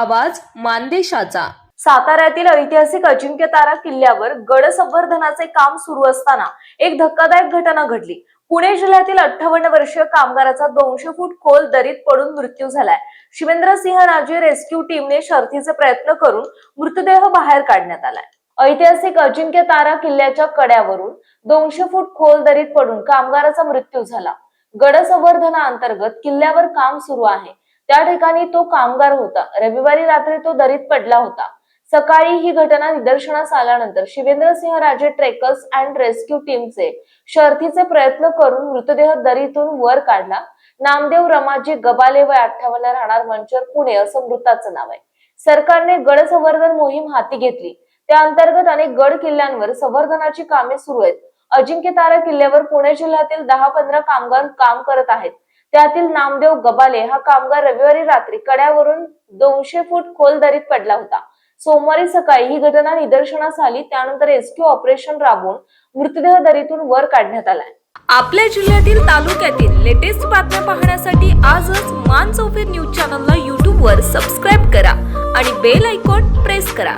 आवाज मानदेशाचा। साताऱ्यातील ऐतिहासिक अजिंक्यतारा किल्ल्यावर गड संवर्धनाचे काम सुरू असताना एक धक्कादायक घटना घडली। पुणे जिल्ह्यातील 58 वर्षीय कामगाराचा 200 फूट खोल दरीत पडून मृत्यू झालाय। शिवेंद्रसिंहराजे रेस्क्यू टीमने शर्थीचे प्रयत्न करून मृतदेह बाहेर काढण्यात आलाय। ऐतिहासिक अजिंक्यतारा किल्ल्याच्या कड्यावरून 200 फूट खोल दरीत पडून कामगाराचा मृत्यू झाला। गड संवर्धनाअंतर्गत किल्ल्यावर काम सुरू आहे। त्या ठिकाणी तो कामगार होता। रविवारी रात्री तो दरीत पडला होता। सकाळी ही घटना निदर्शनास आल्यानंतर शिवेंद्रसिंहराजे ट्रेकर्स अँड रेस्क्यू टीमचे शर्थीचे प्रयत्न करून मृतदेह दरीतून वर काढला। नामदेव रमाजी गबाले वय 58 राहणार मंचर पुणे असं मृताचं नाव आहे। सरकारने गड संवर्धन मोहीम हाती घेतली। त्या अंतर्गत अनेक गड किल्ल्यांवर संवर्धनाची कामे सुरू आहेत। अजिंक्यतारा किल्ल्यावर पुणे जिल्ह्यातील 10-15 कामगार काम करत आहेत। त्यातील नामदेव गबाले हा कामगार रविवारी रात्री कड्यावरून 200 फूट खोल दरीत पडला होता। सोमवारी सकाळी ही घटना निदर्शनास आली। त्यानंतर रेस्क्यू ऑपरेशन राबवून मृतदेह दरीतून वर काढण्यात आलाय। आपल्या जिल्ह्यातील तालुक्यातील लेटेस्ट बातम्या पाहण्यासाठी आजच मान चौफेर न्यूज चॅनलला YouTube वर सबस्क्राईब करा आणि बेल आयकॉन प्रेस करा।